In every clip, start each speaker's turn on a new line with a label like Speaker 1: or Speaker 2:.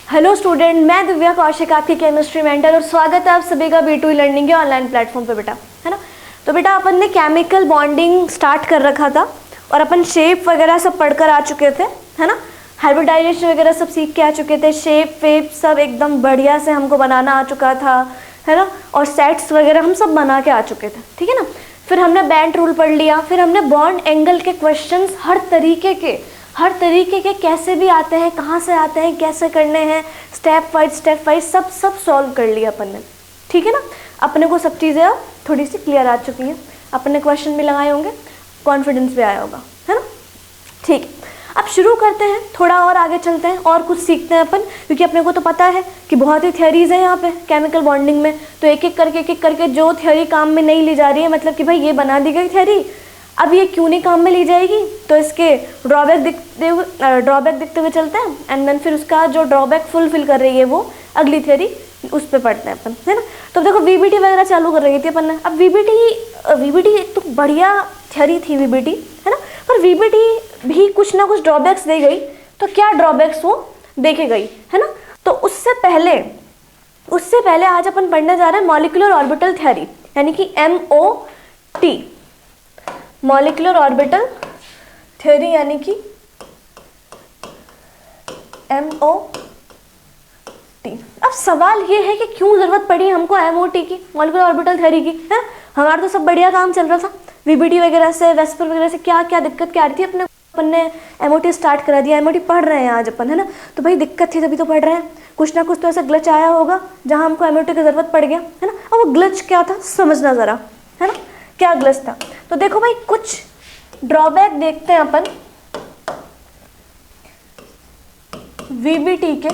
Speaker 1: Hello student, मैं दिव्या कौशिक आपकी chemistry mentor और स्वागत है आप सभी का B2 लर्निंग के ऑनलाइन प्लेटफॉर्म पे बेटा, है ना। तो बेटा अपन ने केमिकल बॉन्डिंग स्टार्ट कर रखा था और अपन शेप वगैरह सब पढ़कर आ चुके थे, है ना। हाइब्रिडाइजेशन वगैरह सब सीख के आ चुके थे, शेप वेप सब एकदम बढ़िया से हमको बनाना आ चुका था, है ना। और सेट्स वगैरह हम सब बना के आ चुके थे, ठीक है ना। फिर हमने बैंड रूल पढ़ लिया, फिर हमने बॉन्ड एंगल के क्वेश्चंस हर तरीके के कैसे भी आते हैं, कहाँ से आते हैं, कैसे करने हैं, स्टेप वाइज सब सॉल्व कर लिया अपन ने, ठीक है ना। अपने को सब चीज़ें अब थोड़ी सी क्लियर आ चुकी हैं, अपन ने क्वेश्चन भी लगाए होंगे, कॉन्फिडेंस भी आया होगा, है ना। ठीक है, अब शुरू करते हैं, थोड़ा और आगे चलते हैं और कुछ सीखते हैं अपन, क्योंकि अपने को तो पता है कि बहुत ही थ्योरीज है यहाँ पे केमिकल बॉन्डिंग में। तो एक एक करके जो थ्योरी काम में नहीं ली जा रही है, मतलब कि भाई ये बना दी गई थ्योरी, अब ये क्यों नहीं काम में ली जाएगी, तो इसके ड्रॉबैक दिखते हुए चलते हैं एंड देन फिर उसका जो ड्रॉबैक फुलफिल कर रही है वो अगली थ्योरी उस पर पढ़ते हैं अपन, है ना। तो देखो वीबीटी वगैरह चालू कर रही थी अपन ने। अब वीबीटी एक तो बढ़िया थ्योरी थी वीबीटी, है ना। पर वीबीटी भी कुछ ना कुछ ड्रॉबैक्स दे गई, तो क्या ड्रॉबैक्स वो देखे गई, है ना। तो उससे पहले आज अपन पढ़ने जा रहे हैं मॉलिक्यूलर ऑर्बिटल थ्योरी, यानी कि MOT, मॉलिक्यूलर ऑर्बिटल थ्योरी, यानी कि MOT। अब सवाल ये है कि क्यों जरूरत पड़ी हमको MOT की, मॉलिक्यूलर ऑर्बिटल थ्योरी की, है। हमारा तो सब बढ़िया काम चल रहा था, वीबीटी वगैरह से, वेस्पर वगैरह से क्या क्या दिक्कत क्या आ रही थी, अपन ने MOT स्टार्ट करा दिया, MOT पढ़ रहे हैं आज अपन, है ना। तो भाई दिक्कत थी तभी तो पढ़ रहे हैं, कुछ ना कुछ तो ऐसा ग्लिच आया होगा जहां हमको MOT की जरूरत पड़ गया, है ना। अब वो ग्लिच क्या था समझना जरा, है ना, क्या ग्लिच था। तो देखो भाई, कुछ ड्रॉबैक देखते हैं अपन वीबीटी के।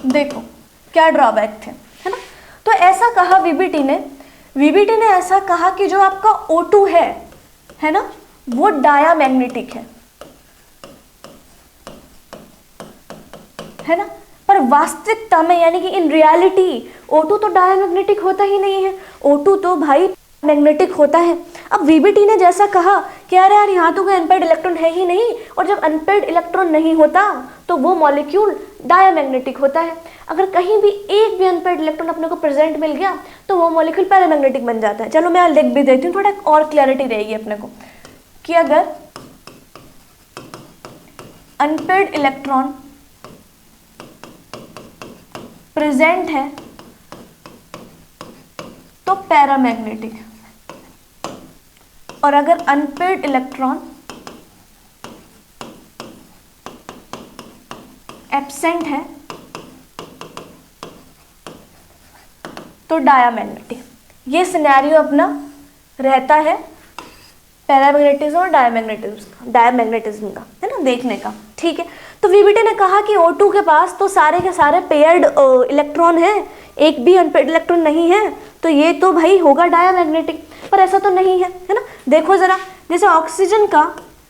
Speaker 1: देखो क्या ड्रॉबैक थे, है ना। तो ऐसा कहा वीबीटी ने ऐसा कहा कि जो आपका O2 है ना, वो डायामैग्नेटिक है ना। पर वास्तविकता में, यानी कि इन रियलिटी, O2 तो डायामैग्नेटिक होता ही नहीं है, O2 तो भाई मैग्नेटिक होता है। अब वीबीटी ने जैसा कहा कि अरे यार यहाँ तो कोई अनपेयर्ड इलेक्ट्रॉन है ही नहीं, और जब अनपेयर्ड इलेक्ट्रॉन नहीं होता तो वो मॉलिक्यूल डायामैग्नेटिक होता है। अगर कहीं भी एक भी अनपेयर्ड इलेक्ट्रॉन अपने को प्रेजेंट मिल गया तो वो मॉलिक्यूल पैरामैग्नेटिक बन जाता है। चलो मैं लिख भी देती हूँ, थोड़ा और क्लैरिटी रहेगी अपने को, कि अगर अनपेयर्ड इलेक्ट्रॉन प्रेजेंट है तो पैरामैग्नेटिक, और अगर अनपेयर्ड इलेक्ट्रॉन एब्सेंट है तो डायामैग्नेटिक। ये सिनेरियो अपना रहता है पैरामैग्नेटिज्म और डायामैग्नेटिज्म का, है ना, देखने का, ठीक है। तो वीबीटी ने कहा कि O2 के पास तो सारे के सारे पेयर्ड इलेक्ट्रॉन है, एक भी अनपेयर्ड इलेक्ट्रॉन नहीं है, तो ये तो भाई होगा डायामैग्नेटिक। पर ऐसा तो नहीं है, है ना। देखो जरा, जैसे ऑक्सीजन का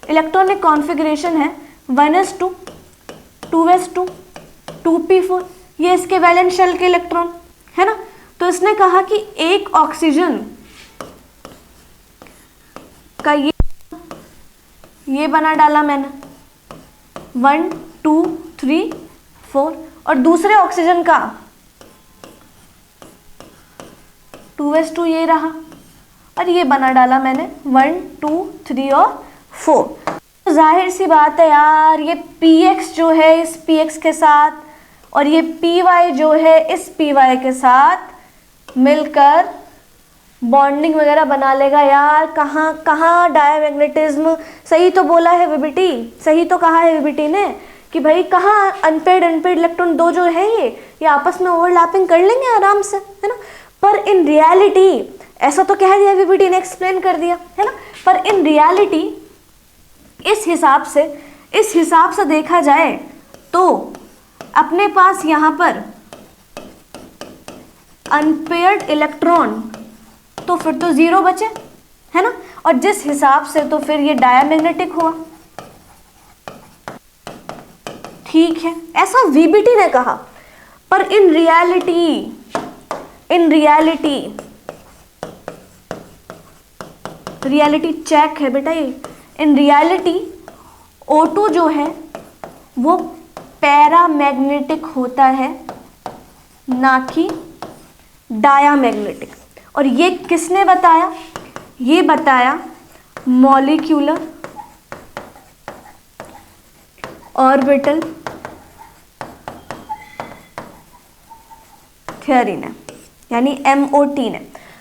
Speaker 1: इलेक्ट्रॉनिक कॉन्फ़िगरेशन है 1s2, 2s2, 2p4, ये इसके वैलेंस शेल के इलेक्ट्रॉन, है ना। तो इसने कहा कि एक ऑक्सीजन का ये बना डाला मैंने 1 2 3 4, और दूसरे ऑक्सीजन का 2s2 ये रहा, और ये बना डाला मैंने 1 2 3 और 4। तो जाहिर सी बात है यार, ये px जो है इस px के साथ, और ये py जो है इस py के साथ मिलकर बॉन्डिंग वगैरह बना लेगा यार। कहाँ डायामैग्नेटिज्म, सही तो बोला है वीबीटी, सही तो कहा है वीबीटी ने कि भाई कहाँ अनपेयर्ड इलेक्ट्रॉन दो जो है ये आपस में ओवरलैपिंग कर लेंगे आराम से, है ना। पर इन रियलिटी, ऐसा तो कह दिया वीबीटी ने, एक्सप्लेन कर दिया, है ना। पर इन रियलिटी इस हिसाब से देखा जाए तो अपने पास यहाँ पर अनपेयर्ड इलेक्ट्रॉन तो फिर तो 0 बचे, है ना। और जिस हिसाब से तो फिर ये डायामैग्नेटिक हुआ, ठीक है, ऐसा वीबीटी ने कहा। पर इन रियलिटी रियलिटी चेक है बेटा ये। इन रियलिटी O2 जो है वो पैरामैग्नेटिक होता है, ना कि डायामैग्नेटिक। और ये किसने बताया? ये बताया मॉलिक्यूलर ऑर्बिटल थ्योरी ने, यानी MOT ने।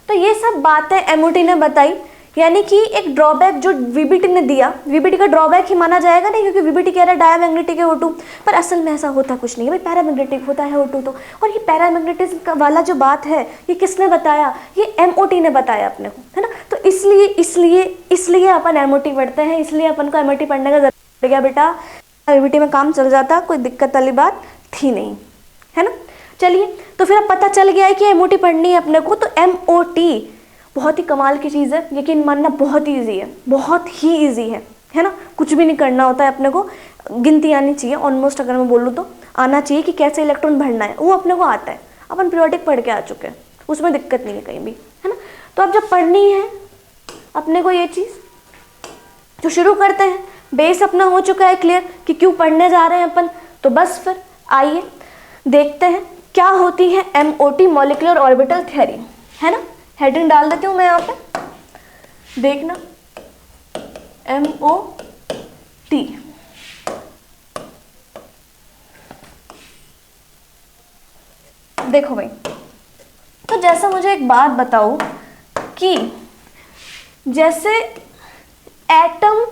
Speaker 1: तो ये सब बातें MOT ने बताई, यानी कि एक ड्रॉबैक जो VBT ने दिया, VBT का ड्रॉबैक ही माना जाएगा नहीं, क्योंकि VBT कह रहा है डायामैग्नेटिक है O2, पर असल में ऐसा होता कुछ नहीं है भाई, पैरामैग्नेटिक होता है O2 तो। और ये पैरामैग्नेटिज्म वाला जो बात है ये किसने बताया? ये MOT ने बताया अपने को, है ना। तो इसलिए अपन MOT पढ़ते हैं, इसलिए अपन को MOT पढ़ने का जरूरत पड़ गया बेटा। VBT में काम चल जाता, कोई दिक्कत वाली बात थी नहीं, है ना। चलिए, तो फिर अब पता चल गया है कि MOT पढ़नी है अपने को। तो MOT बहुत ही कमाल की चीज़ है, यकीन मानना बहुत ही ईजी है, बहुत ही ईजी है ना। कुछ भी नहीं करना होता है अपने को, गिनती आनी चाहिए ऑलमोस्ट, अगर मैं बोलूँ तो आना चाहिए कि कैसे इलेक्ट्रॉन भरना है, वो अपने को आता है। अपन पीरियोडिक पढ़ के आ चुके हैं, उसमें दिक्कत नहीं है कहीं भी, है ना। तो अब जब पढ़नी है अपने को ये चीज़, तो शुरू करते हैं। बेस अपना हो चुका है क्लियर कि क्यों पढ़ने जा रहे हैं अपन, तो बस फिर आइए देखते हैं क्या होती है MOT, मॉलिक्यूलर ऑर्बिटल थ्योरी, है ना। हेडिंग डाल देती हूँ मैं यहाँ पे, देखना MOT। देखो भाई, तो जैसा मुझे एक बात बताओ कि जैसे एटम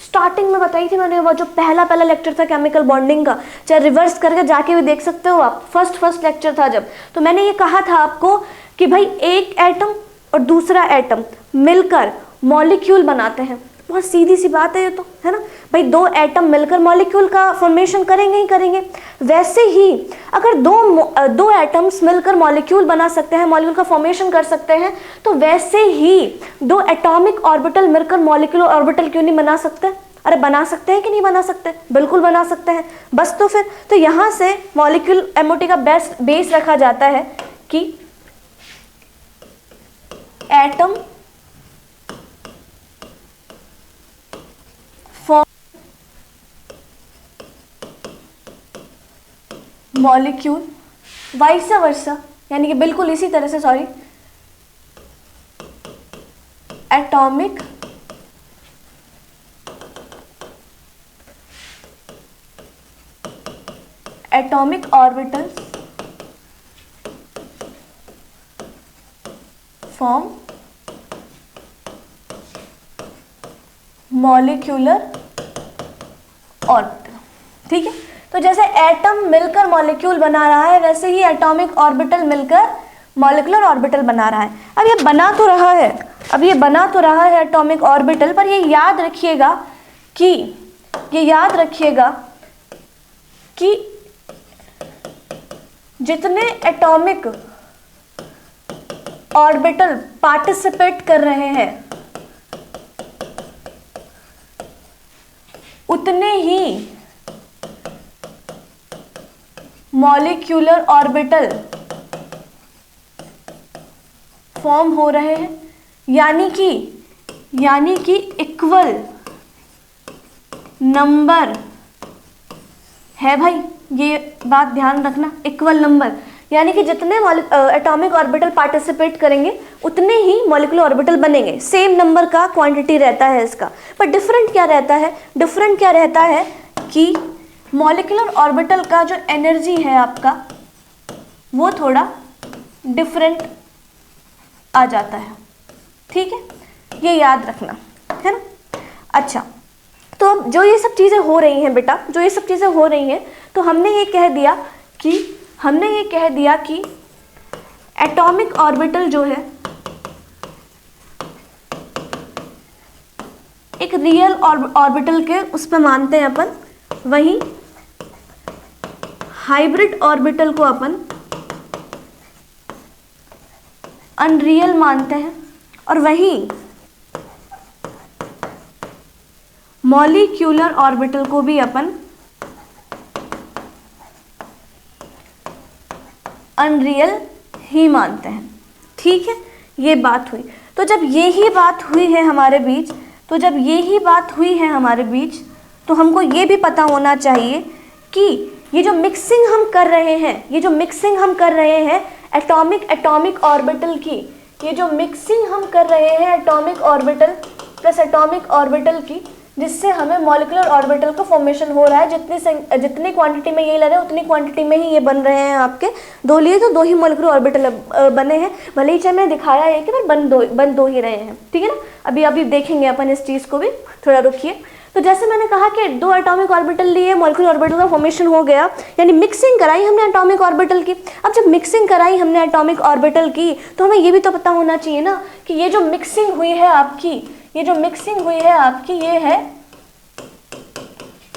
Speaker 1: स्टार्टिंग में बताई थी मैंने, वो जो पहला लेक्चर था केमिकल बॉन्डिंग का, चाहे रिवर्स करके जाके भी देख सकते हो आप, फर्स्ट लेक्चर था जब, तो मैंने ये कहा था आपको कि भाई एक एटम और दूसरा एटम मिलकर मॉलिक्यूल बनाते हैं। बहुत सीधी सी बात है ये तो, है ना भाई। दो एटम मिलकर मॉलिक्यूल का फॉर्मेशन करेंगे ही करेंगे। वैसे ही अगर दो एटम्स मिलकर मॉलिक्यूल बना सकते हैं, मॉलिक्यूल का फॉर्मेशन कर सकते हैं, तो वैसे ही दो एटॉमिक ऑर्बिटल मिलकर मॉलिक्यूलर ऑर्बिटल क्यों नहीं बना सकते? अरे बना सकते हैं कि नहीं बना सकते? बिल्कुल बना सकते हैं। बस तो फिर तो यहाँ से मॉलिक्यूल MOT का बेस रखा जाता है कि एटम मॉलिक्यूल, वाइस वर्सा, यानी कि बिल्कुल इसी तरह से, sorry, atomic orbital form molecular orbital. ठीक है, तो जैसे एटम मिलकर मॉलिक्यूल बना रहा है, वैसे ही एटॉमिक ऑर्बिटल मिलकर मॉलिक्यूलर ऑर्बिटल बना रहा है। अब ये बना तो रहा है एटॉमिक ऑर्बिटल, पर ये याद रखिएगा कि जितने एटॉमिक ऑर्बिटल पार्टिसिपेट कर रहे हैं, उतने ही मॉलिक्यूलर ऑर्बिटल फॉर्म हो रहे हैं, यानी कि इक्वल नंबर है भाई। ये बात ध्यान रखना, इक्वल नंबर, यानी कि जितने एटॉमिक ऑर्बिटल पार्टिसिपेट करेंगे उतने ही मॉलिक्यूलर ऑर्बिटल बनेंगे। सेम नंबर का क्वांटिटी रहता है इसका, पर डिफरेंट क्या रहता है कि मॉलिक्यूलर ऑर्बिटल का जो एनर्जी है आपका, वो थोड़ा डिफरेंट आ जाता है। ठीक है, ये याद रखना, है ना। अच्छा, तो अब जो ये सब चीज़ें हो रही हैं बेटा, तो हमने ये कह दिया कि एटॉमिक ऑर्बिटल जो है एक रियल ऑर्बिटल के उस पर मानते हैं अपन, वहीं हाइब्रिड ऑर्बिटल को अपन अनरियल मानते हैं, और वहीं मॉलिक्यूलर ऑर्बिटल को भी अपन अनरियल ही मानते हैं। ठीक है, ये बात हुई। तो जब ये ही बात हुई है हमारे बीच, तो हमको ये भी पता होना चाहिए कि ये जो मिक्सिंग हम कर रहे हैं एटॉमिक ऑर्बिटल की, ये जो मिक्सिंग हम कर रहे हैं atomic orbital plus atomic orbital की, जिससे हमें मॉलिक्यूलर ऑर्बिटल का फॉर्मेशन हो रहा है। जितनी क्वांटिटी में ये ले रहे हैं उतनी क्वांटिटी में ही ये बन रहे हैं आपके। 2 लिए तो 2 ही मॉलिक्यूलर ऑर्बिटल बने हैं, भले ही चाहे मैंने दिखाया है कि पर बन दो ही रहे हैं, ठीक है ना। अभी देखेंगे अपन इस चीज़ को भी, थोड़ा रुकिए। तो जैसे मैंने कहा कि 2 एटॉमिक ऑर्बिटल लिए, मॉलिक्यूलर ऑर्बिटल का फॉर्मेशन हो गया, यानी मिक्सिंग कराई हमने एटॉमिक ऑर्बिटल की। अब जब मिक्सिंग कराई हमने एटॉमिक ऑर्बिटल की, तो हमें ये भी तो पता होना चाहिए ना कि ये जो मिक्सिंग हुई है आपकी, ये है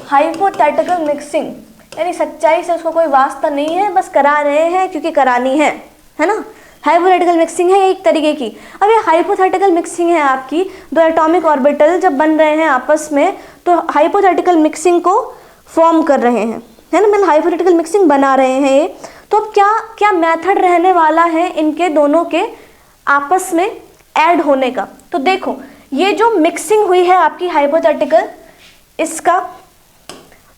Speaker 1: हाइपोथेटिकल मिक्सिंग, यानी सच्चाई से उसको कोई वास्ता नहीं है, बस करा रहे हैं क्योंकि करानी है ना। हाइपोथेटिकल मिक्सिंग है एक तरीके की। अब ये हाइपोथेटिकल मिक्सिंग है आपकी, 2 एटॉमिक ऑर्बिटल जब बन रहे हैं आपस में, तो हाइपोथेटिकल मिक्सिंग को फॉर्म कर रहे हैं, है ना, मतलब हाइपोथेटिकल मिक्सिंग बना रहे हैं ये। तो अब क्या मेथड रहने वाला है इनके दोनों के आपस में ऐड होने का। तो देखो, ये जो मिक्सिंग हुई है आपकी हाइपोथेटिकल, इसका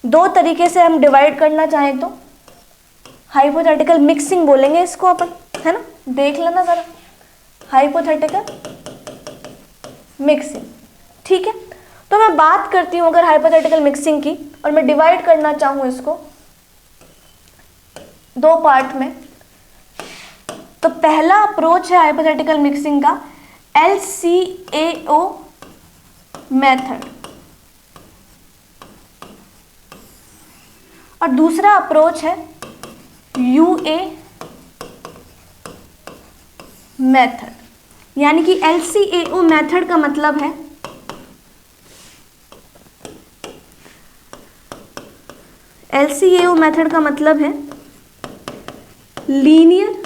Speaker 1: 2 तरीके से हम डिवाइड करना चाहें तो हाइपोथेटिकल मिक्सिंग बोलेंगे इसको अपन, है ना। देख लेना जरा, हाइपोथेटिकल मिक्सिंग, ठीक है। तो मैं बात करती हूँ अगर हाइपोथेटिकल मिक्सिंग की, और मैं डिवाइड करना चाहूँ इसको 2 पार्ट में। तो पहला अप्रोच है हाइपोथेटिकल मिक्सिंग का LCAO मेथड, और दूसरा अप्रोच है UA मेथड। यानी कि LCAO मेथड का मतलब है linear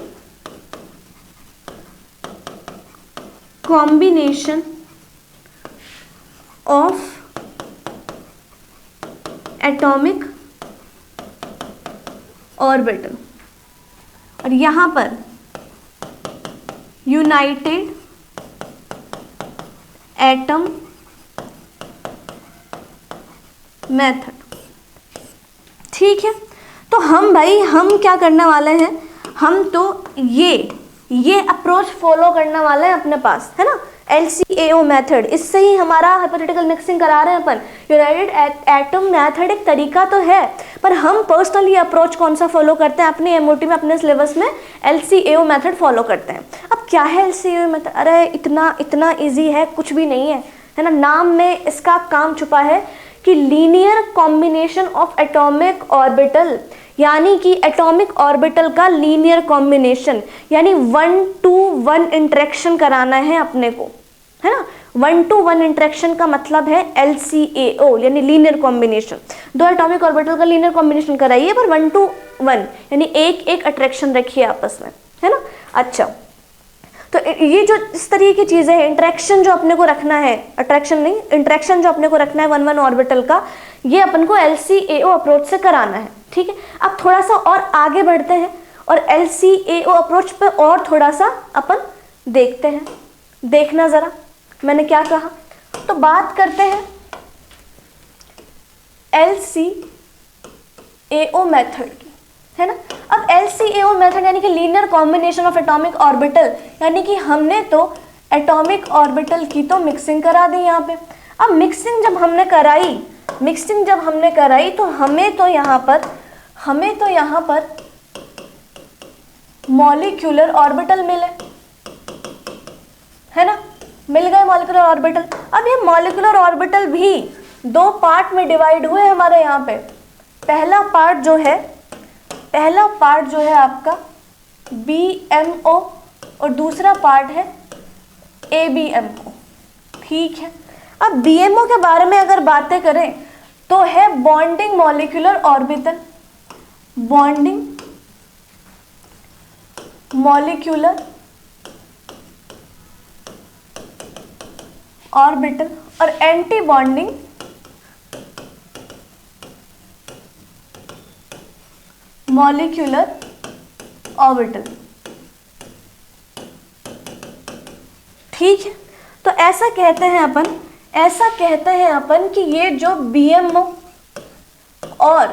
Speaker 1: combination of atomic orbital, और यहां पर यूनाइटेड एटम मेथड, ठीक है। तो हम क्या करने वाले हैं, हम तो ये अप्रोच फॉलो करने वाले हैं अपने पास, है ना, LCAO मेथड। इससे ही हमारा हाइपोथेटिकल मिक्सिंग करा रहे हैं अपन। यूनाइटेड एटम मेथड एक तरीका तो है, पर हम पर्सनली अप्रोच कौन सा फॉलो करते हैं अपने MOT में, अपने सिलेबस में LCAO मेथड फॉलो करते हैं। अब क्या है LCAO मेथड? अरे इतना इजी है, कुछ भी नहीं है ना। नाम में इसका काम छुपा है कि linear combination of atomic orbital, यानी कि एटॉमिक ऑर्बिटल का लीनियर कॉम्बिनेशन, यानी 1-to-1 इंटरेक्शन कराना है अपने को, है ना। 1-to-1 इंटरेक्शन का मतलब है LCAO, यानी लीनियर कॉम्बिनेशन। 2 एटॉमिक ऑर्बिटल का लीनियर कॉम्बिनेशन कराइए, पर 1-to-1 यानी एक अट्रैक्शन रखिए आपस में, है ना। अच्छा, तो ये जो इस तरीके की चीज़ें हैं, इंटरेक्शन जो अपने को रखना है, अट्रैक्शन नहीं, इंटरेक्शन जो अपने को रखना है 1-1 ऑर्बिटल का, ये अपन को LCAO अप्रोच से कराना है, ठीक है। अब थोड़ा सा और आगे बढ़ते हैं और LCAO अप्रोच पे और थोड़ा सा अपन देखते हैं। देखना ज़रा मैंने क्या कहा। तो बात करते हैं LCAO मेथड की, है ना। अब LCAO मेथड यानी कि linear combination of atomic orbital, यानी कि हमने तो एटॉमिक ऑर्बिटल की तो मिक्सिंग करा दी यहाँ पे। अब मिक्सिंग जब हमने कराई तो हमें तो यहाँ पर मॉलिक्यूलर ऑर्बिटल मिले, है ना, मिल गए मॉलिक्यूलर ऑर्बिटल। अब ये मॉलिक्यूलर ऑर्बिटल भी 2 पार्ट में डिवाइड हुए हमारे यहाँ पे। पहला पार्ट जो है आपका BMO और दूसरा पार्ट है ABMO, ठीक है। अब BMO के बारे में अगर बातें करें तो है bonding molecular orbital, bonding molecular orbital, और एंटी बॉन्डिंग मॉलिक्यूलर ऑर्बिटल, ठीक है, तो ऐसा कहते हैं अपन कि ये जो BMO और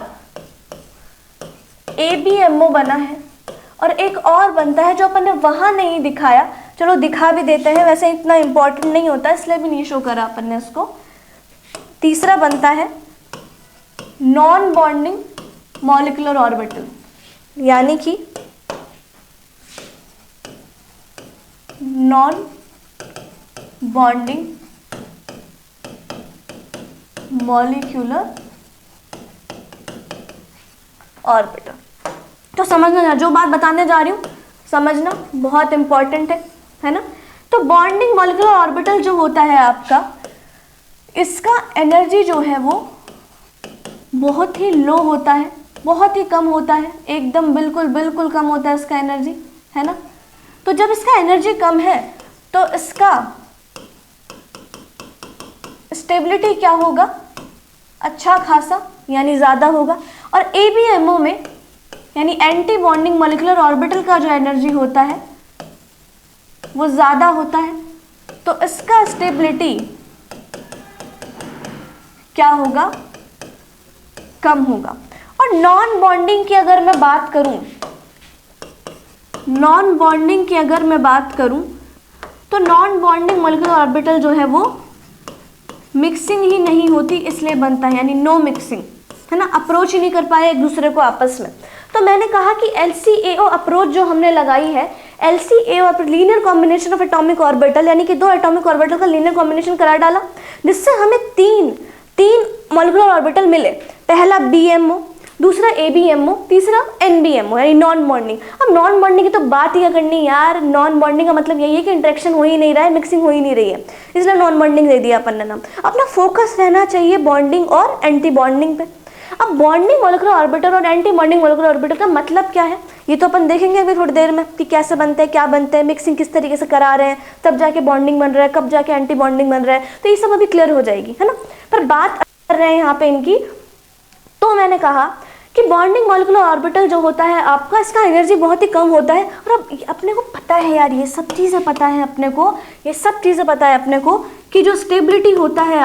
Speaker 1: ABMO बना है और एक और बनता है जो अपन ने वहां नहीं दिखाया, चलो दिखा भी देते हैं, वैसे इतना इंपॉर्टेंट नहीं होता इसलिए भी नहीं शो करा अपन ने उसको। तीसरा बनता है नॉन बॉन्डिंग मॉलिक्यूलर ऑर्बिटल, यानी कि नॉन बॉन्डिंग मॉलिक्यूलर ऑर्बिटल। तो समझना, जो बात बताने जा रही हूँ समझना, बहुत इंपॉर्टेंट है ना। तो बॉन्डिंग मॉलिक्यूलर ऑर्बिटल जो होता है आपका, इसका एनर्जी जो है वो बहुत ही लो होता है, बहुत ही कम होता है, एकदम बिल्कुल कम होता है इसका एनर्जी, है ना। तो जब इसका एनर्जी कम है तो इसका स्टेबिलिटी क्या होगा, अच्छा खासा यानी ज़्यादा होगा। और ABMO में यानी एंटी बॉन्डिंग मॉलिक्यूलर ऑर्बिटल का जो एनर्जी होता है वो ज़्यादा होता है, तो इसका स्टेबिलिटी क्या होगा, कम होगा। और नॉन बॉन्डिंग की अगर मैं बात करूं, तो नॉन बॉन्डिंग मॉलिक्यूलर ऑर्बिटल जो है वो मिक्सिंग ही नहीं होती इसलिए बनता है, यानी नो मिक्सिंग, है ना, अप्रोच ही नहीं कर पाए एक दूसरे को आपस में। तो मैंने कहा कि LCAO अप्रोच जो हमने लगाई है, LCAO linear combination of atomic orbital, यानी कि 2 एटॉमिक ऑर्बिटल का लीनियर कॉम्बिनेशन करा डाला, जिससे हमें तीन मॉलिक्यूलर ऑर्बिटल मिले। पहला BMO, दूसरा ABMO, तीसरा NBMO यानी नॉन बॉन्डिंग। अब नॉन बॉन्डिंग की तो बात ही करनी यार, नॉन बॉन्डिंग का मतलब यही है कि इंटरेक्शन हो ही नहीं रहा है, मिक्सिंग हो ही नहीं रही है, इसलिए नॉन बॉन्डिंग दे दिया अपन ने नाम। अपना फोकस रहना चाहिए बॉन्डिंग और एंटी बॉन्डिंग पे। अब बॉन्डिंग मॉलिक्यूलर ऑर्बिटल और एंटी बॉन्डिंग मॉलिक्यूलर ऑर्बिटल का मतलब क्या है, ये तो अपन देखेंगे अभी थोड़ी देर में कि कैसे बनते हैं, क्या बनते हैं, मिक्सिंग किस तरीके से करा रहे हैं, तब जाके बॉन्डिंग बन रहा है, कब जाके एंटी बॉन्डिंग बन रहा है, तो ये सब अभी क्लियर हो जाएगी, है ना। पर बात कर रहे हैं यहाँ पे इनकी, तो मैंने कहा कि बॉन्डिंग मॉलिक्यूलर ऑर्बिटल जो होता है आपका, इसका एनर्जी बहुत ही कम होता है। और अब अपने को पता है यार, ये सब चीज़ें पता है अपने को, कि जो स्टेबिलिटी होता है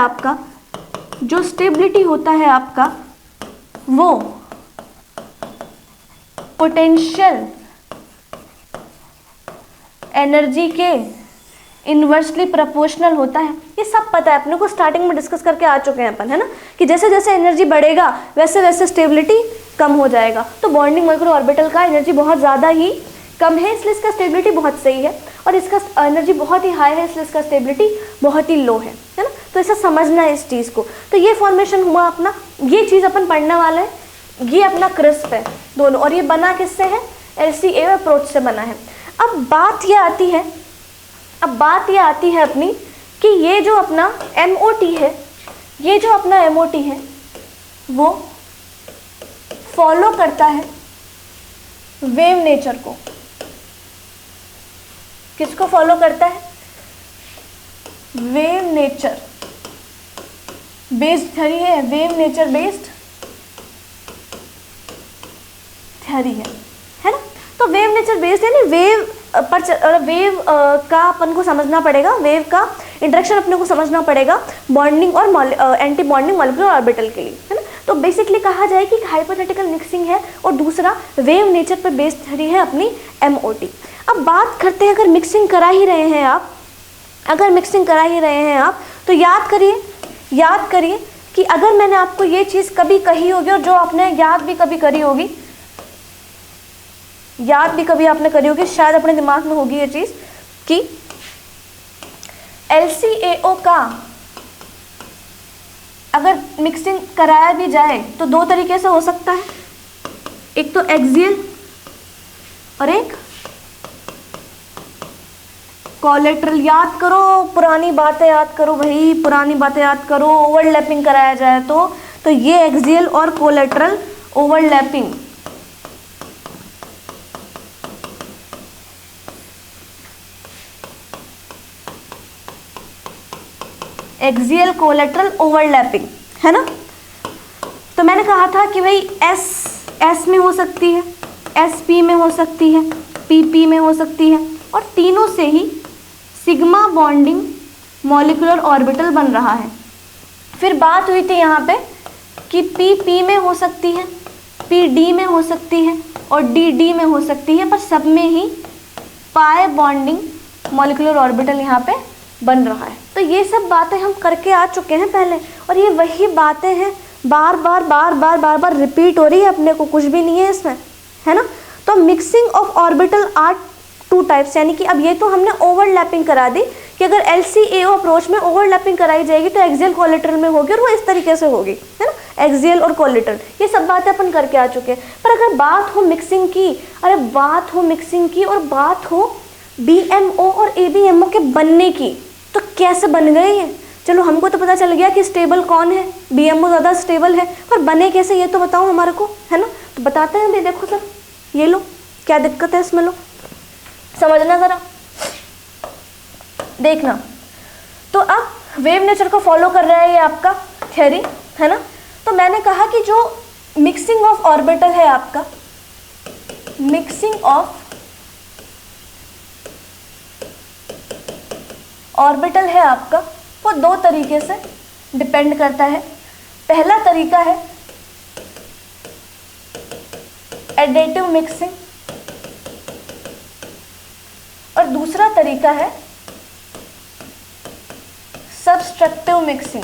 Speaker 1: आपका, वो पोटेंशियल एनर्जी के इन्वर्सली प्रोपोर्शनल होता है। ये सब पता है अपने को, स्टार्टिंग में डिस्कस करके आ चुके हैं अपन, है ना, कि जैसे जैसे एनर्जी बढ़ेगा वैसे वैसे स्टेबिलिटी कम हो जाएगा। तो बॉन्डिंग मॉलिक्यूलर ऑर्बिटल का एनर्जी बहुत ज़्यादा ही कम है, इसलिए इसका स्टेबिलिटी बहुत सही है, और इसका एनर्जी बहुत ही हाई है, इसलिए इसका स्टेबिलिटी बहुत ही लो है ना। तो ऐसा समझना है इस चीज़ को। तो ये फॉर्मेशन हुआ अपना, ये चीज़ अपन पढ़ने वाले हैं, ये अपना क्रिस्प है दोनों, और ये बना किससे है, LCAO अप्रोच से बना है। अब बात ये आती है अपनी कि ये जो अपना MOT है, वो फॉलो करता है वेव नेचर को। किसको फॉलो करता है, वेव नेचर बेस्ड थ्योरी है, वेव नेचर बेस्ड थ्योरी है ना। तो वेव नेचर बेस्ड यानी वेव का अपन को समझना पड़ेगा, वेव का इंटरेक्शन अपने को समझना पड़ेगा बॉन्डिंग और एंटी बॉन्डिंग मॉलिक्यूलर ऑर्बिटल के लिए, है ना। तो बेसिकली कहा जाए कि हाइपोथेटिकल मिक्सिंग है और दूसरा वेव नेचर पर बेस्ड थ्योरी है अपनी MOT। अब बात करते हैं, अगर मिक्सिंग करा ही रहे हैं आप, तो याद करिए कि अगर मैंने आपको ये चीज़ कभी कही होगी और जो आपने याद भी कभी करी होगी, शायद अपने दिमाग में होगी ये चीज़, कि LCAO का अगर मिक्सिंग कराया भी जाए तो 2 तरीके से हो सकता है, एक तो एक्सियल और एक कोलेट्रल। याद करो पुरानी बातें, ओवरलैपिंग कराया जाए तो ये एक्सियल और collateral overlapping, axial collateral overlapping, है ना। तो मैंने कहा था कि भाई S में हो सकती है, SP में हो सकती है, PP में हो सकती है, और तीनों से ही सिग्मा बॉन्डिंग मॉलिक्यूलर ऑर्बिटल बन रहा है। फिर बात हुई थी यहाँ पे कि पी पी में हो सकती है, पी डी में हो सकती है और डी डी में हो सकती है, पर सब में ही पाई बॉन्डिंग मॉलिक्यूलर ऑर्बिटल यहाँ पे बन रहा है। तो ये सब बातें हम करके आ चुके हैं पहले, और ये वही बातें हैं, बार बार रिपीट हो रही है, अपने को कुछ भी नहीं है इसमें, है ना। तो mixing of orbital are two types, यानी कि अब ये तो हमने ओवरलैपिंग करा दी कि अगर LCAO अप्रोच में ओवरलैपिंग कराई जाएगी तो एक्सियल कोलेटरल में होगी, और वो इस तरीके से होगी, है ना, एक्सियल और कोलेटरल, ये सब बातें अपन करके आ चुके हैं। पर अगर बात हो मिक्सिंग की, अरे बात हो मिक्सिंग की और बात हो BMO और ABMO के बनने की, तो कैसे बन गए ये? चलो हमको तो पता चल गया कि स्टेबल कौन है, BMO ज़्यादा स्टेबल है, पर बने कैसे ये तो बताओ हमारे को, है ना। तो बताते हैं भाई, देखो सर ये लो, क्या दिक्कत है इसमें, लो समझना ज़रा, देखना। तो अब वेव नेचर को फॉलो कर रहा है ये आपका थ्योरी, है ना। तो मैंने कहा कि जो मिक्सिंग ऑफ ऑर्बिटल है आपका, मिक्सिंग ऑफ ऑर्बिटल है आपका, वो दो तरीके से डिपेंड करता है। पहला तरीका है एडिटिव मिक्सिंग और दूसरा तरीका है सब्सट्रैक्टिव मिक्सिंग।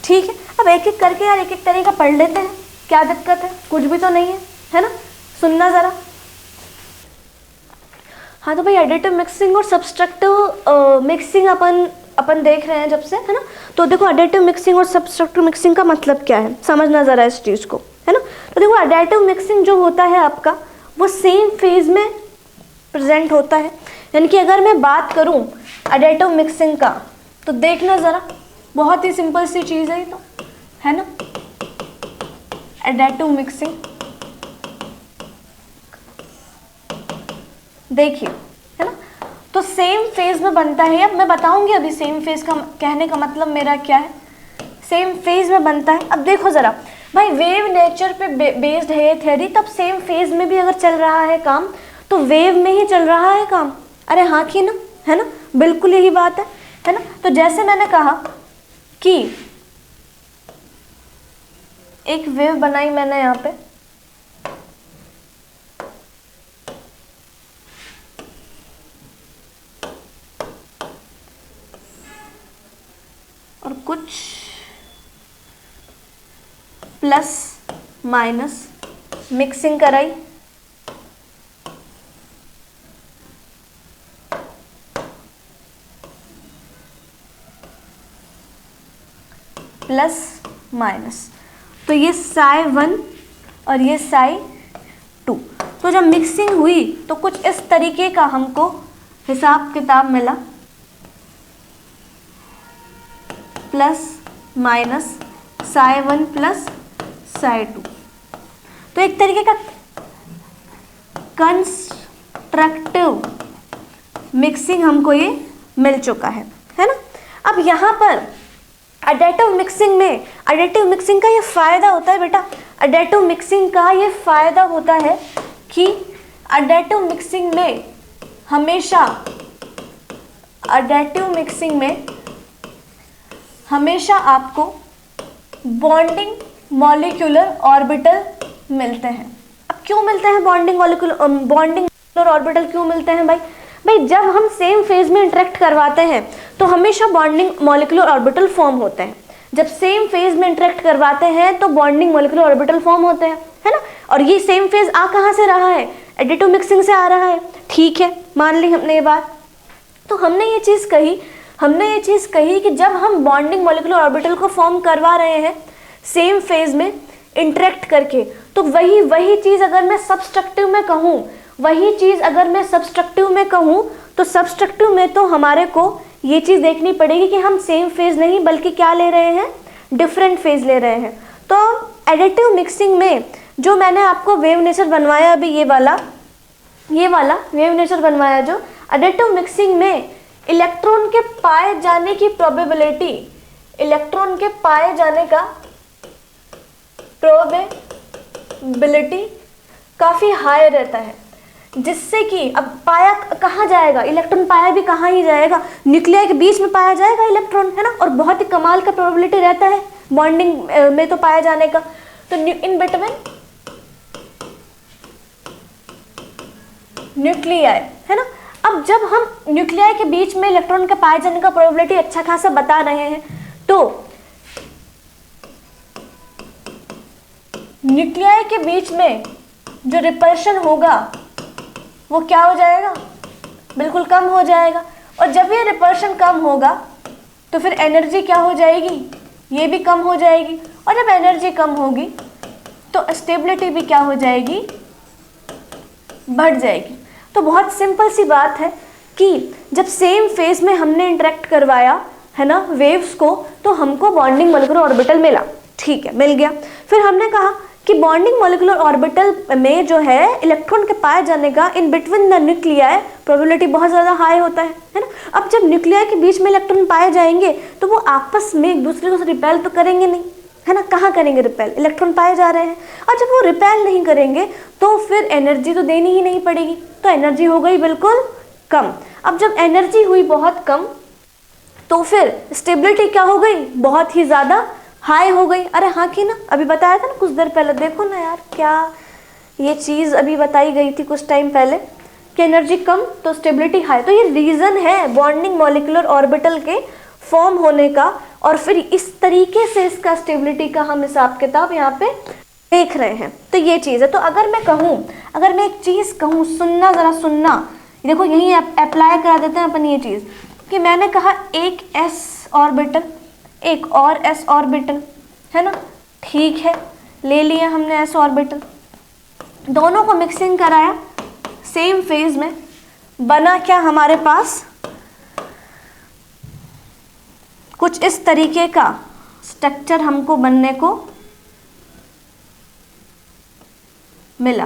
Speaker 1: ठीक है, अब एक एक करके यार एक एक तरीका पढ़ लेते हैं, क्या दिक्कत है, कुछ भी तो नहीं है ना। सुनना ज़रा। हाँ तो भाई एडिटिव मिक्सिंग और सब्सट्रैक्टिव मिक्सिंग अपन देख रहे हैं जब से, है ना। तो देखो एडिटिव मिक्सिंग और सब्सट्रैक्टिव मिक्सिंग का मतलब क्या है, समझना ज़रा इस चीज़ को, है ना। तो देखो एडिटिव मिक्सिंग जो होता है आपका, वो सेम फेज में प्रेजेंट होता है। यानी कि अगर मैं बात करूं एडिटिव मिक्सिंग का, तो देखना ज़रा, बहुत ही सिंपल सी चीज़ है ये तो, है ना। एडिटिव मिक्सिंग देखिए, है ना, तो सेम फेज में बनता है। अब मैं बताऊंगी अभी सेम फेज का कहने का मतलब मेरा क्या है, सेम फेज में बनता है। अब देखो ज़रा भाई, वेव नेचर पे बेस्ड है ये थ्योरी, तब सेम फेज में भी अगर चल रहा है काम तो वेव में ही चल रहा है काम। अरे हाँ कि ना, है ना, बिल्कुल यही बात है ना। तो जैसे मैंने कहा कि एक वेव बनाई मैंने यहाँ पे, और कुछ प्लस माइनस मिक्सिंग कराई, प्लस माइनस, तो ये psi1 और ये psi2। तो जब मिक्सिंग हुई तो कुछ इस तरीके का हमको हिसाब किताब मिला, plus minus psi1 plus psi2। तो एक तरीके का कंस्ट्रक्टिव मिक्सिंग हमको ये मिल चुका है ना। अब यहाँ पर एडिटिव मिक्सिंग का ये फ़ायदा होता है बेटा, एडिटिव मिक्सिंग का ये फ़ायदा होता है कि एडिटिव मिक्सिंग में हमेशा आपको बॉन्डिंग मॉलिक्यूलर ऑर्बिटल मिलते हैं। अब क्यों मिलते हैं बॉन्डिंग मॉलिक्यूलर ऑर्बिटल क्यों मिलते हैं भाई जब हम सेम फेज में इंटरेक्ट करवाते हैं तो हमेशा बॉन्डिंग मॉलिक्यूलर ऑर्बिटल फॉर्म होते हैं। जब सेम फेज में इंटरेक्ट करवाते हैं तो बॉन्डिंग मॉलिक्यूलर ऑर्बिटल फॉर्म होते हैं, है ना। और ये सेम फेज आ कहाँ से रहा है, एडिटिव मिक्सिंग से आ रहा है। ठीक है, मान ली हमने ये बात। तो हमने ये चीज़ कही कि जब हम बॉन्डिंग मॉलिक्यूलर ऑर्बिटल को फॉर्म करवा रहे हैं सेम फेज में इंटरेक्ट करके, तो वही चीज़ अगर मैं सब्सट्रैक्टिव में कहूँ तो सब्सट्रैक्टिव में तो हमारे को ये चीज़ देखनी पड़ेगी कि हम सेम फेज नहीं बल्कि क्या ले रहे हैं, डिफरेंट फेज ले रहे हैं। तो एडिटिव मिक्सिंग में जो मैंने आपको वेव नेचर बनवाया अभी, ये वाला वेव नेचर बनवाया जो एडिटिव मिक्सिंग में इलेक्ट्रॉन के पाए जाने की प्रोबेबिलिटी, इलेक्ट्रॉन के पाए जाने का प्रोबेबिलिटी काफ़ी हाई रहता है। जिससे कि अब पाया कहाँ जाएगा, इलेक्ट्रॉन पाया भी कहाँ ही जाएगा, न्यूक्लियाई के बीच में पाया जाएगा इलेक्ट्रॉन, है ना। और बहुत ही कमाल का प्रोबेबिलिटी रहता है बॉन्डिंग में तो पाया जाने का। तो इन बिटवीन न्यूक्लियाई, है ना। अब जब हम न्यूक्लियाई के बीच में इलेक्ट्रॉन का पाए जाने का प्रोबेबिलिटी अच्छा खासा बता रहे हैं, तो न्यूक्लियाई के बीच में जो रिपल्शन होगा वो क्या हो जाएगा, बिल्कुल कम हो जाएगा। और जब ये रिपल्शन कम होगा तो फिर एनर्जी क्या हो जाएगी, ये भी कम हो जाएगी। और जब एनर्जी कम होगी तो स्टेबिलिटी भी क्या हो जाएगी, बढ़ जाएगी। तो बहुत सिंपल सी बात है कि जब सेम फेज में हमने इंटरेक्ट करवाया, है ना, वेव्स को, तो हमको बॉन्डिंग मॉलिक्यूलर ऑर्बिटल मिला। ठीक है, मिल गया। फिर हमने कहा कि बॉन्डिंग मॉलिक्यूलर ऑर्बिटल में जो है इलेक्ट्रॉन के पाए जाने का in between the nuclei probability बहुत ज़्यादा हाई होता है ना। अब जब न्यूक्लियाई के बीच में इलेक्ट्रॉन पाए जाएंगे तो वो आपस में एक दूसरे को रिपेल तो करेंगे नहीं, है ना। कहाँ करेंगे रिपेल, इलेक्ट्रॉन पाए जा रहे हैं। और जब वो रिपेल नहीं करेंगे तो फिर एनर्जी तो देनी ही नहीं पड़ेगी, तो एनर्जी हो गई बिल्कुल कम। अब जब एनर्जी हुई बहुत कम तो फिर स्टेबिलिटी क्या हो गई, बहुत ही ज़्यादा हाई हो गई। अरे हाँ कि ना, अभी बताया था ना कुछ देर पहले, देखो ना यार, क्या ये चीज़ अभी बताई गई थी कुछ टाइम पहले कि एनर्जी कम तो स्टेबिलिटी हाई। तो ये रीज़न है बॉन्डिंग मॉलिक्यूलर ऑर्बिटल के फॉर्म होने का। और फिर इस तरीके से इसका स्टेबिलिटी का हम हिसाब किताब यहाँ पे देख रहे हैं। तो ये चीज़ है। तो अगर मैं कहूँ, अगर मैं एक चीज़ कहूँ, सुनना ज़रा सुनना, देखो यहीं अप्लाई करा देते हैं अपन ये चीज़ कि मैंने कहा एक s ऑर्बिटल, एक और s ऑर्बिटल, है ना। ठीक है, ले लिया हमने s ऑर्बिटल, दोनों को मिक्सिंग कराया सेम फेज में, बना क्या हमारे पास, कुछ इस तरीके का स्ट्रक्चर हमको बनने को मिला।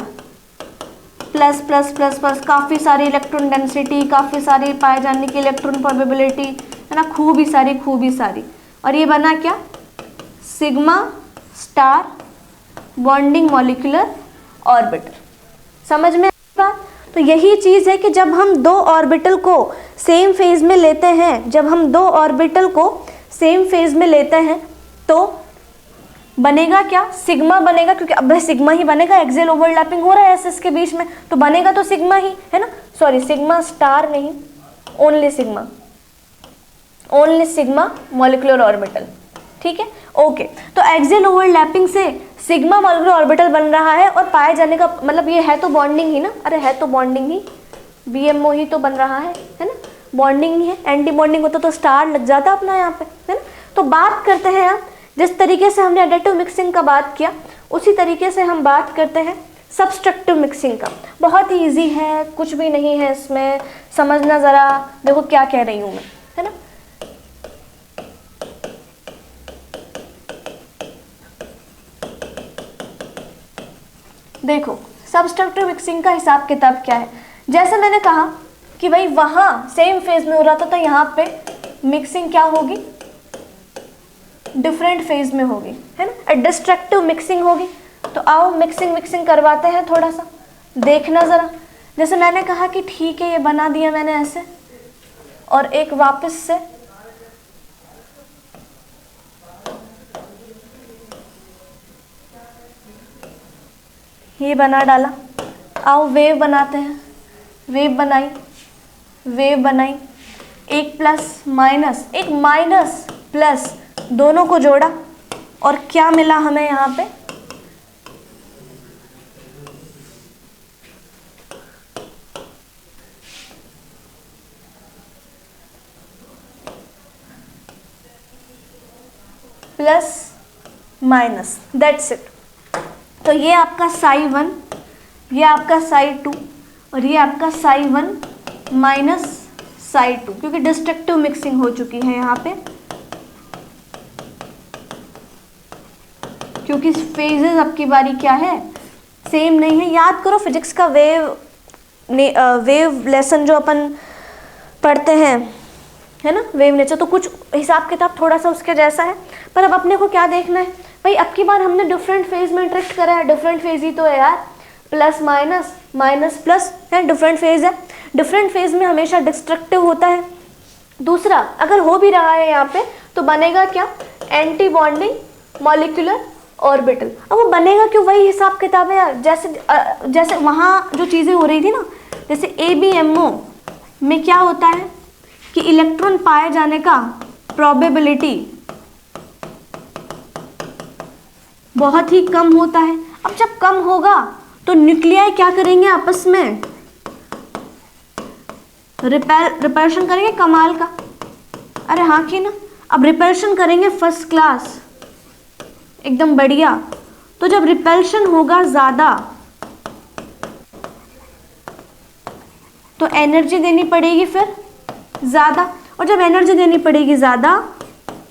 Speaker 1: प्लस प्लस प्लस प्लस, काफ़ी सारी इलेक्ट्रॉन डेंसिटी, काफ़ी सारी पाए जाने की इलेक्ट्रॉन प्रोबेबिलिटी, है ना, खूब ही सारी। और ये बना क्या, sigma star bonding molecular orbital. समझ में आया? तो यही चीज़ है कि जब हम दो ऑर्बिटल को सेम फेज में लेते हैं, जब हम दो ऑर्बिटल को सेम फेज में लेते हैं तो बनेगा क्या, सिग्मा बनेगा, क्योंकि अब सिग्मा ही बनेगा, एक्सियल ओवरलैपिंग हो रहा है एस के बीच में, तो बनेगा तो सिग्मा ही, है ना। सॉरी, सिग्मा स्टार नहीं, ओनली सिग्मा मॉलिक्यूलर ऑर्बिटल। ठीक है, ओके। तो एक्सियल ओवरलैपिंग से सिग्मा मॉलिक्यूलर ऑर्बिटल बन रहा है और पाए जाने का मतलब ये है तो बॉन्डिंग ही ना, अरे है तो बॉन्डिंग ही, BMO ही तो बन रहा है ना, बॉन्डिंग ही है। एंटी बॉन्डिंग होता तो स्टार लग जाता अपना यहाँ पे, है ना। तो बात करते हैं आप, जिस तरीके से हमने एडिटिव मिक्सिंग का बात किया उसी तरीके से हम बात करते हैं सब्सट्रैक्टिव मिक्सिंग का। बहुत ही ईजी है, कुछ भी नहीं है इसमें, समझना ज़रा, देखो क्या कह रही हूँ मैं, है ना। देखो सब्सट्रैक्टिव मिक्सिंग का हिसाब किताब क्या है। जैसे मैंने कहा कि भाई वहाँ सेम फेज में हो रहा था, तो यहाँ पे मिक्सिंग क्या होगी, डिफरेंट फेज में होगी, है ना, डिस्ट्रक्टिव मिक्सिंग होगी। तो आओ मिक्सिंग करवाते हैं थोड़ा सा, देखना ज़रा। जैसे मैंने कहा कि ठीक है, ये बना दिया मैंने ऐसे, और एक वापस से ये बना डाला। आओ वेव बनाते हैं, वेव बनाई, एक प्लस माइनस, एक माइनस प्लस, दोनों को जोड़ा और क्या मिला हमें यहाँ पे, प्लस माइनस, दैट्स इट। तो ये आपका साई 1, ये आपका साई 2 और ये आपका साई 1 माइनस साई 2, क्योंकि डिस्ट्रक्टिव मिक्सिंग हो चुकी है यहाँ पे, क्योंकि फेजेस अब की बारी क्या है, सेम नहीं है। याद करो फिजिक्स का वेव लेसन जो अपन पढ़ते हैं, है ना, वेव नेचर, तो कुछ हिसाब किताब थोड़ा सा उसके जैसा है। पर अब अपने को क्या देखना है भाई, अब की बार हमने डिफरेंट फेज में इंटरेक्ट करा है, डिफरेंट फेज ही तो है यार, प्लस माइनस, माइनस प्लस, है डिफरेंट फेज है। डिफरेंट फेज में हमेशा डिस्ट्रक्टिव होता है। दूसरा, अगर हो भी रहा है यहाँ पे तो बनेगा क्या, एंटी बॉन्डिंग मॉलिक्यूलर ऑर्बिटल। अब वो बनेगा क्यों, वही हिसाब किताब है यार, जैसे वहाँ जो चीज़ें हो रही थी ना, जैसे ABMO में क्या होता है कि इलेक्ट्रॉन पाए जाने का प्रोबेबिलिटी बहुत ही कम होता है। अब जब कम होगा तो न्यूक्लियाई क्या करेंगे, आपस में रिपल्शन करेंगे कमाल का, अरे हाँ कि ना। अब रिपल्शन करेंगे फर्स्ट क्लास, एकदम बढ़िया। तो जब रिपल्शन होगा ज़्यादा तो एनर्जी देनी पड़ेगी फिर ज़्यादा, और जब एनर्जी देनी पड़ेगी ज़्यादा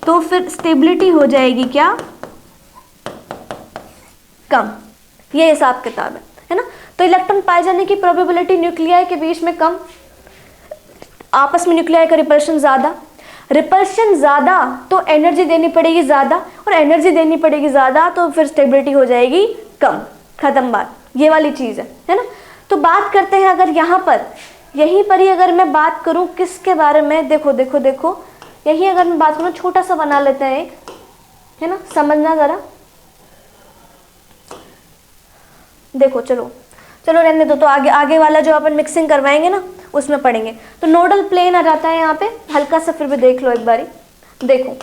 Speaker 1: तो फिर स्टेबिलिटी हो जाएगी क्या, कम। ये हिसाब किताब है ना। तो इलेक्ट्रॉन पाए जाने की प्रोबेबिलिटी न्यूक्लियाई के बीच में कम, आपस में न्यूक्लियाई का रिपल्शन ज़्यादा, रिपल्शन ज़्यादा तो एनर्जी देनी पड़ेगी ज़्यादा, और एनर्जी देनी पड़ेगी ज़्यादा तो फिर स्टेबिलिटी हो जाएगी कम, ख़त्म बात। ये वाली चीज़ है ना। तो बात करते हैं अगर यहाँ पर, यहीं पर ही अगर मैं बात करूँ किसके बारे में, देखो देखो देखो, यही अगर मैं बात करूँ, छोटा सा बना लेते हैं एक, है ना, समझना ज़रा। देखो चलो रहने दो, तो आगे वाला जो अपन मिक्सिंग करवाएंगे ना उसमें पढ़ेंगे। तो नोडल प्लेन आ जाता है यहाँ पे, हल्का सा फिर भी देख लो एक बारी। देखो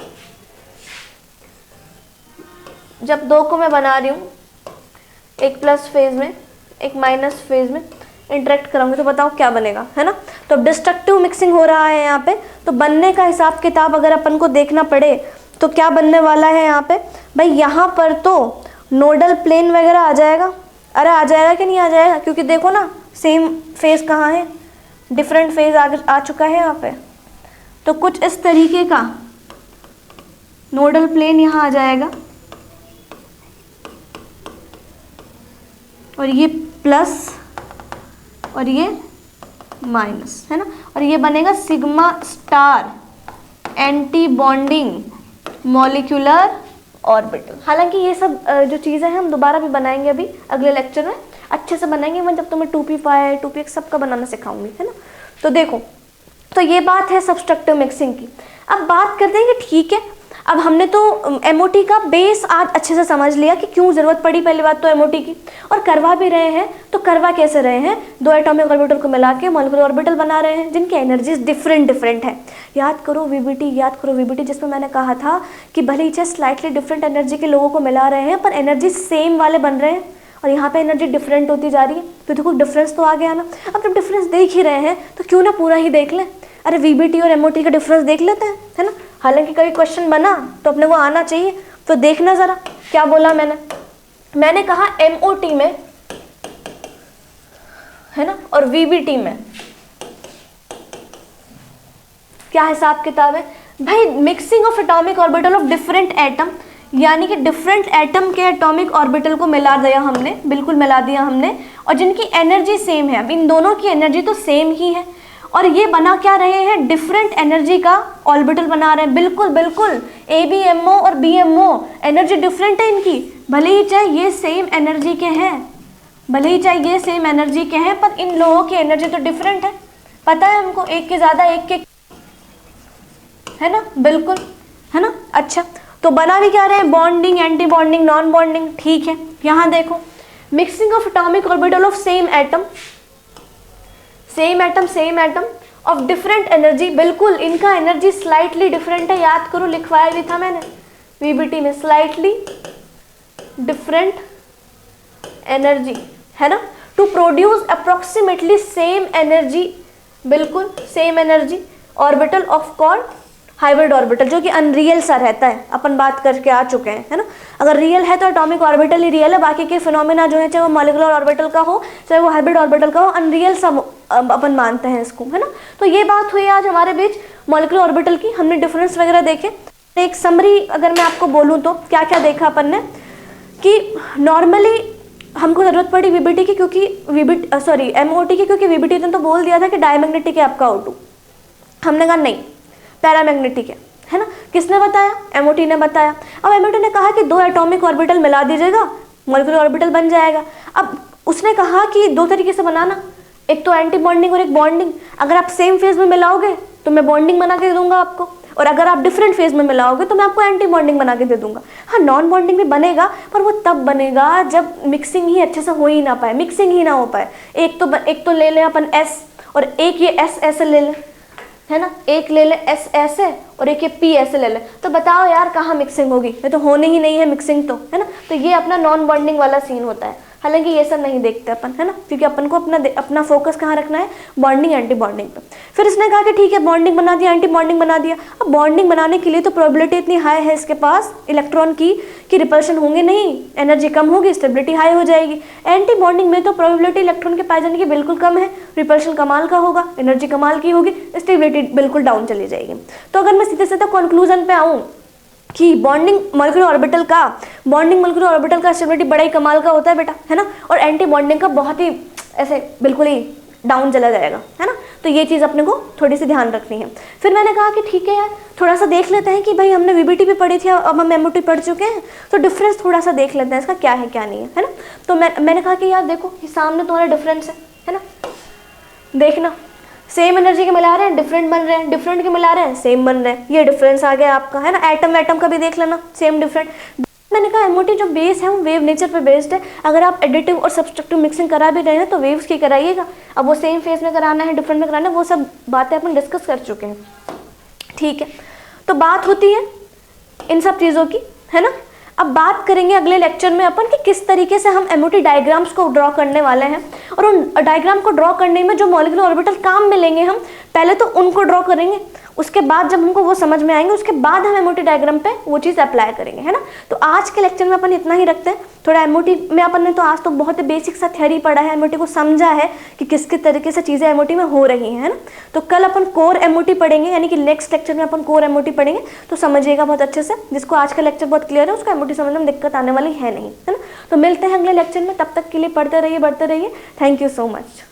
Speaker 1: जब दो को मैं बना रही हूँ, एक प्लस फेज में एक माइनस फेज में इंटरेक्ट कराऊंगी तो बताओ क्या बनेगा, है ना। तो डिस्ट्रक्टिव मिक्सिंग हो रहा है यहाँ पे, तो बनने का हिसाब किताब अगर अपन को देखना पड़े तो क्या बनने वाला है यहाँ पे भाई, यहाँ पर तो नोडल प्लेन वगैरह आ जाएगा। अरे आ जाएगा कि नहीं आ जाएगा, क्योंकि देखो ना सेम फेज कहाँ है, डिफरेंट फेज आ चुका है यहाँ पे। तो कुछ इस तरीके का नोडल प्लेन यहाँ आ जाएगा, और ये प्लस और ये माइनस, है ना। और ये बनेगा sigma star anti bonding molecular orbital. हालांकि ये सब जो चीज़ें हैं हम दोबारा भी बनाएंगे अभी अगले लेक्चर में, अच्छे से बनाएंगे। मैं जब तुम्हें 2p5 2px सबका बनाना सिखाऊंगी, है ना। तो देखो, तो ये बात है सब्सट्रक्टिव मिक्सिंग की। अब बात करते हैं कि ठीक है, अब हमने तो MOT का बेस आज अच्छे से समझ लिया कि क्यों ज़रूरत पड़ी पहली बात तो MOT की, और करवा भी रहे हैं। तो करवा कैसे रहे हैं, दो एटॉमिक ऑर्बिटल को मिला के मॉलिक्यूलर ऑर्बिटल बना रहे हैं जिनकी एनर्जीज डिफरेंट है। याद करो VBT, जिसमें मैंने कहा था कि भले ही चाहे स्लाइटली डिफरेंट एनर्जी के लोगों को मिला रहे हैं पर एनर्जी सेम वाले बन रहे हैं, और यहाँ पे एनर्जी डिफरेंट होती जा रही है। तो देखो डिफरेंस तो आ गया ना। अब जब डिफरेंस देख ही रहे हैं तो क्यों ना पूरा ही देख लें। अरे VBT और MOT का डिफरेंस देख लेते हैं, है ना। हालांकि कभी क्वेश्चन बना तो अपने को आना चाहिए, तो देखना ज़रा क्या बोला मैंने कहा MOT में, है ना, और VBT में क्या हिसाब किताब है भाई। Mixing of atomic orbital of different atom, यानी कि डिफरेंट एटम के एटॉमिक ऑर्बिटल को मिला दिया हमने, बिल्कुल मिला दिया हमने, और जिनकी एनर्जी सेम है। अब इन दोनों की एनर्जी तो सेम ही है, और ये बना क्या रहे हैं, डिफरेंट एनर्जी का ऑर्बिटल बना रहे हैं। बिल्कुल ABMO और BMO एनर्जी डिफरेंट है इनकी, भले ही चाहे ये सेम एनर्जी के हैं, पर इन लोगों की एनर्जी तो डिफरेंट है। पता है हमको, एक के ज़्यादा एक के, है ना, बिल्कुल, है ना। अच्छा, तो बना भी क्या रहे हैं, bonding, anti bonding, non bonding, ठीक है। यहाँ देखो mixing of atomic orbital of same atom of different energy. बिल्कुल इनका एनर्जी स्लाइटली डिफरेंट है, याद करो लिखवाया भी था मैंने VBT में, स्लाइटली डिफरेंट एनर्जी, है ना, to produce approximately same energy, बिल्कुल same energy orbital of called hybrid orbital, जो कि अनरियल सा रहता है। अपन बात करके आ चुके हैं, है ना। अगर रियल है तो एटॉमिक ऑर्बिटल ही रियल है, बाकी के फिनोमेना जो है चाहे वो मॉलिक्यूलर ऑर्बिटल का हो चाहे वो हाइब्रिड ऑर्बिटल का हो, अनरियल सा अपन मानते हैं इसको, है ना। तो ये बात हुई आज हमारे बीच मॉलिक्यूलर ऑर्बिटल की, हमने डिफरेंस वगैरह देखे। एक समरी अगर मैं आपको बोलूँ तो क्या क्या देखा अपन ने, कि नॉर्मली हमको ज़रूरत पड़ी VBT की, क्योंकि MOT की, क्योंकि VBT ने तो बोल दिया था कि डायमैग्नेटिक है आपका O2। हमने कहा नहीं, पैरामैग्नेटिक है ना। किसने बताया, MOT ने बताया। अब MOT ने कहा कि दो एटॉमिक ऑर्बिटल मिला दीजिएगा, मॉलिक्यूलर ऑर्बिटल बन जाएगा। अब उसने कहा कि दो तरीके से बनाना, एक तो एंटी बॉन्डिंग और एक बॉन्डिंग। अगर आप सेम फेज में मिलाओगे तो मैं बॉन्डिंग बना के दे दूंगा आपको, और अगर आप डिफरेंट फेज में मिलाओगे तो मैं आपको एंटी बॉन्डिंग बना के दे दूंगा। हाँ, नॉन बॉन्डिंग भी बनेगा, पर वो तब बनेगा जब मिक्सिंग ही अच्छे से हो ही ना पाए, मिक्सिंग ही ना हो पाए। एक तो ले लें अपन S, और एक ये S ऐसे ले लें, है ना, एक ले लें S ऐसे और एक ये P ऐसे ले लें, तो बताओ यार कहाँ मिक्सिंग होगी? ये तो होने ही नहीं है मिक्सिंग तो, है ना। तो ये अपना नॉन बॉन्डिंग वाला सीन होता है। हालांकि ये सब नहीं देखते अपन, है ना, क्योंकि अपन को अपना फोकस कहाँ रखना है? बॉन्डिंग एंटी बॉन्डिंग पे। फिर इसने कहा कि ठीक है, बॉन्डिंग बना दिया, एंटी बॉन्डिंग बना दिया। अब बॉन्डिंग बनाने के लिए तो प्रोबेबिलिटी इतनी हाई है इसके पास इलेक्ट्रॉन की कि रिपल्शन होंगे नहीं, एनर्जी कम होगी, स्टेबिलिटी हाई हो जाएगी। एंटी बॉन्डिंग में तो प्रोबेबिलिटी इलेक्ट्रॉन के पाए जाने की बिल्कुल कम है, रिपल्शन कमाल का होगा, एनर्जी कमाल की होगी, स्टेबिलिटी बिल्कुल डाउन चली जाएगी। तो अगर मैं सीधे सीधे कंक्लूजन पे आऊँ कि बॉन्डिंग मॉलिक्यूलर ऑर्बिटल का स्टेबिलिटी बड़ा ही कमाल का होता है बेटा, है ना, और एंटी बॉन्डिंग का बहुत ही ऐसे बिल्कुल ही डाउन चला जाएगा, है ना। तो ये चीज़ अपने को थोड़ी सी ध्यान रखनी है। फिर मैंने कहा कि ठीक है यार, थोड़ा सा देख लेते हैं कि भाई हमने वीबीटी भी पढ़ी थी, अब हम एमओटी पढ़ चुके हैं, तो डिफरेंस थोड़ा सा देख लेते हैं इसका क्या है क्या नहीं है ना। तो मैंने कहा कि यार देखो, ये सामने तुम्हारा डिफरेंस है ना, देखना, सेम एनर्जी के मिला रहे हैं, डिफरेंट बन रहे हैं, डिफरेंट के मिला रहे हैं, सेम बन रहे हैं, ये डिफरेंस आ गया आपका, है ना। एटम का भी देख लेना, सेम डिफरेंट। मैंने कहा एमओटी जो बेस है वो वेव नेचर पे बेस्ड है। अगर आप एडिटिव और सब्सट्रैक्टिव मिक्सिंग करा भी रहे हैं तो वेव्स की कराइएगा। अब वो सेम फेज में कराना है, डिफरेंट में कराना है, वो सब बातें अपन डिस्कस कर चुके हैं, ठीक है। तो बात होती है इन सब चीज़ों की, है ना। अब बात करेंगे अगले लेक्चर में अपन कि किस तरीके से हम एमओटी डायग्राम्स को ड्रॉ करने वाले हैं, और उन डायग्राम को ड्रॉ करने में जो मॉलिक्यूलर ऑर्बिटल काम में लेंगे हम पहले तो उनको ड्रॉ करेंगे, उसके बाद जब हमको वो समझ में आएंगे उसके बाद हम एमओटी डायग्राम पे वो चीज़ अप्लाई करेंगे, है ना। तो आज के लेक्चर में अपन इतना ही रखते हैं। थोड़ा एमओटी में अपन ने तो आज तो बहुत ही बेसिक सा थ्योरी पढ़ा है, एमओटी को समझा है कि किस किस तरीके से चीज़ें एमओटी में हो रही हैं, है ना। तो कल अपन कोर एमओटी पढ़ेंगे, यानी कि नेक्स्ट लेक्चर में अपन कोर एमओटी पढ़ेंगे, तो समझिएगा बहुत अच्छे से। जिसको आज का लेक्चर बहुत क्लियर है उसको एमओटी समझने में दिक्कत आने वाली है नहीं, है ना। तो मिलते हैं अगले लेक्चर में, तब तक के लिए पढ़ते रहिए, बढ़ते रहिए। Thank you so much.